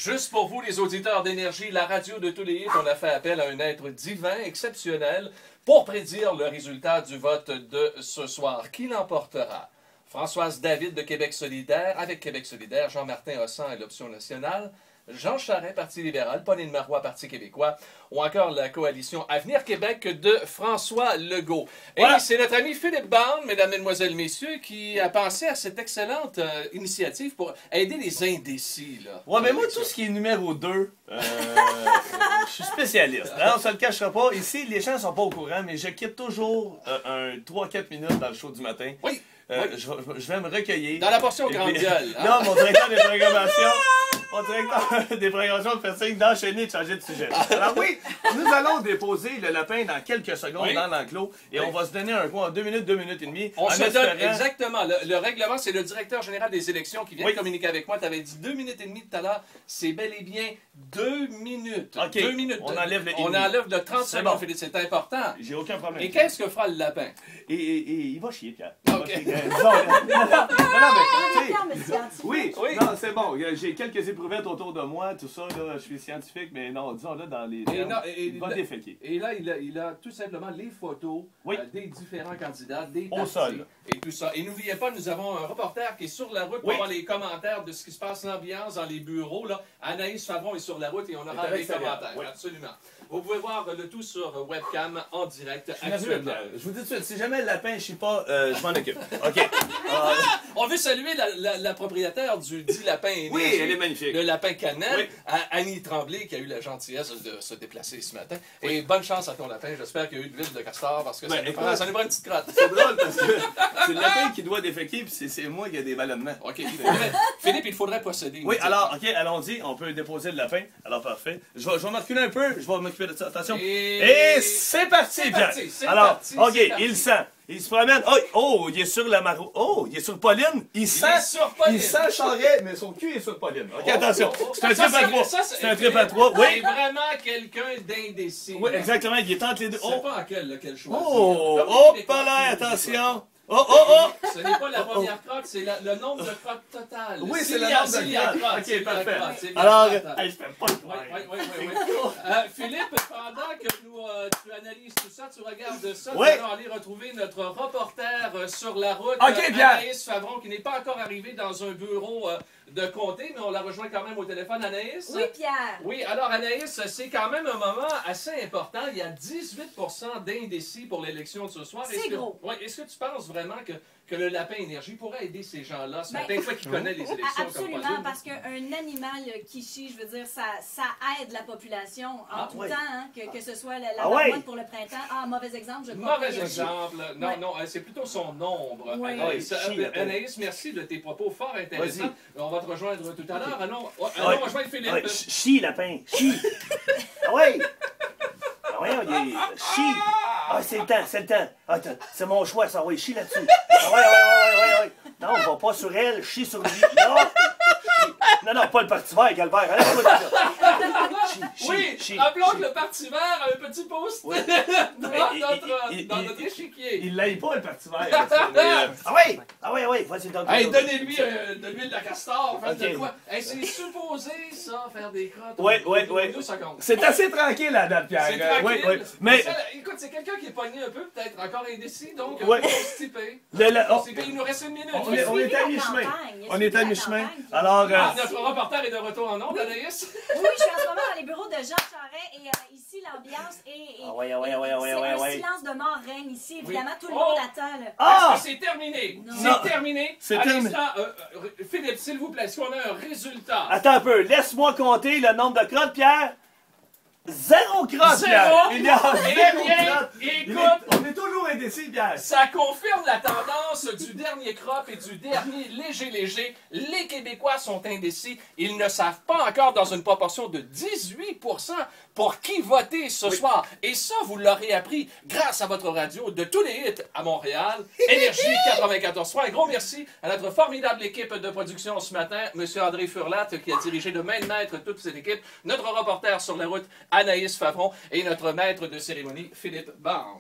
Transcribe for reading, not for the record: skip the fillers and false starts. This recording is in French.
Juste pour vous, les auditeurs d'Énergie, la radio de tous les hits, on a fait appel à un être divin, exceptionnel, pour prédire le résultat du vote de ce soir. Qui l'emportera? Françoise David de Québec solidaire, avec Québec solidaire, Jean-Martin Hossan à l'option nationale, Jean Charest, Parti libéral, Pauline Marois, Parti québécois, ou encore la coalition Avenir Québec de François Legault. Voilà. Et c'est notre ami Philippe Bond, mesdames, mesdemoiselles, messieurs, qui a pensé à cette excellente initiative pour aider les indécis. Là, Ouais, mais moi, tout ce qui est numéro 2, je suis spécialiste. Hein, on se le cachera pas. Ici, les gens ne sont pas au courant, mais je quitte toujours un 3-4 minutes dans le show du matin. Oui. Je vais me recueillir. Dans la portion grande gueule. Hein? Non, mon directeur des programmations. Mon directeur des programmations me fait signe d'enchaîner et de changer de sujet. Alors oui, nous allons déposer le lapin dans quelques secondes dans l'enclos et on va se donner un coin en 2 minutes, 2 minutes et demie. On se donne exactement. Le règlement, c'est le directeur général des élections qui vient de communiquer avec moi. Tu avais dit 2 minutes et demie tout à l'heure. C'est bel et bien 2 minutes. OK. 2 minutes. On enlève le On enlève de 30 secondes, bon. Philippe. C'est important. J'ai aucun problème. Et qu'est-ce que fera le lapin? Et il va chier, Pierre. OK. Oui, Oui. non, c'est bon. J'ai quelques éprouvettes autour de moi, tout ça, là, je suis scientifique, mais non, disons là, dans les termes, il va déféquer. Et là, il a tout simplement les photos des différents candidats, des Au partis sol. et tout ça. Et n'oubliez pas, nous avons un reporter qui est sur la route pour avoir les commentaires de ce qui se passe, l'ambiance dans les bureaux. Là. Anaïs Favron est sur la route et on aura les commentaires. Oui. Absolument. Vous pouvez voir le tout sur webcam en direct actuellement. Je vous dis tout de suite, si jamais le lapin ne chie pas, je m'en occupe. OK. On veut saluer la propriétaire du dit lapin énergie, Oui, elle est magnifique. le lapin cannelle, Oui. Annie Tremblay, qui a eu la gentillesse de se déplacer ce matin. Et bonne chance à ton lapin. J'espère qu'il y a eu de l'huile de castor parce que ça nous prend une petite crotte. C'est drôle parce que c'est le lapin qui doit déféquer, puis c'est moi qui ai des ballonnements. OK. Philippe, il faudrait procéder. Oui, alors, OK, allons-y, on peut déposer le lapin. Alors, parfait. Je vais me reculer un peu, je vais m'occuper de ça. Attention. Et c'est parti, Pierre. Alors, OK, il sent. Il se promène. Oh, il est sur la marou. Oh, il est sur Pauline. Il sent Charest, mais son cul est sur Pauline. OK, attention. C'est un trip à 3. C'est un trip à 3. Oui. C'est vraiment quelqu'un d'indécis. Oui, exactement. Il est entre les deux. Je ne sais pas quel choix. Oh, pas là, attention. Oh! Ce n'est pas la première crotte, c'est le nombre de crottes totales. Oui, c'est le nombre de crottes. OK, parfait. Alors, je fais pas le oui. Philippe, pendant que tu analyses tout ça, tu regardes ça, nous allons aller retrouver notre reporter sur la route, Anaïs Favron, qui n'est pas encore arrivée dans un bureau de comté, mais on la rejoint quand même au téléphone. Anaïs? Oui, Pierre. Oui, alors Anaïs, c'est quand même un moment assez important. Il y a 18 d'indécis pour l'élection de ce soir. C'est gros. Oui, est-ce que tu penses vraiment que le lapin énergie pourrait aider ces gens-là ce matin, toi qui connais les élections absolument, comme pas parce qu'un animal qui chie, je veux dire, ça aide la population en tout temps, hein, que ce soit la marmotte pour le printemps. Ah, mauvais exemple, je crois. Mauvais exemple. Non, c'est plutôt son nombre. Oui. Anaïs, merci de tes propos fort intéressants. On va te rejoindre tout à l'heure. Allons rejoindre Philippe. Chie, lapin, chie. Ah oui. Ah oui, il est chie. Ah, c'est le temps. Ah, c'est mon choix, ça. Oui, chie là-dessus. Ah oui. Non, on va pas sur elle, chie sur lui. Non, pas le Parti vert, Calvaire. Oui, appelons que le Parti vert a un petit post dans notre échiquier. Il l'aille pas, le Parti vert. Ah oui, vas-y, donc. Hey, donnez-lui de l'huile de castor, faites de quoi? Hey, c'est supposé, ça, faire des crottes. Oui. 2 secondes. C'est assez tranquille, la date, Pierre. C'est tranquille. Oui. Mais... Écoute, c'est quelqu'un qui est pogné un peu, peut-être encore indécis, donc constipé. Il nous reste 1 minute. On est à mi-chemin. Alors... Notre reporter est de retour en ondes, Anaïs. Oui, je suis en ce moment dans les bureaux de Jean Charest et ici, l'ambiance est... un silence de mort règne ici. Évidemment, tout le monde attend. Est-ce que c'est terminé? C'est terminé. C'est terminé. Philippe, s'il vous plaît, est-ce qu'on a un résultat? Attends un peu, laisse-moi compter le nombre de crottes, Pierre. 0 crottes, Pierre! Il y a 0 crottes! Écoute, on est toujours indécis, Pierre! Ça confirme la tendance du dernier crop et du dernier léger. Les Québécois sont indécis. Ils ne savent pas encore dans une proportion de 18% pour qui voter ce soir. Et ça, vous l'aurez appris grâce à votre radio de tous les hits à Montréal. Énergie 94.3. Un gros merci à notre formidable équipe de production ce matin. Monsieur André Furlat, qui a dirigé de main de maître toute cette équipe. Notre reporter sur la route, Anaïs Favron, et notre maître de cérémonie, Philippe Bond.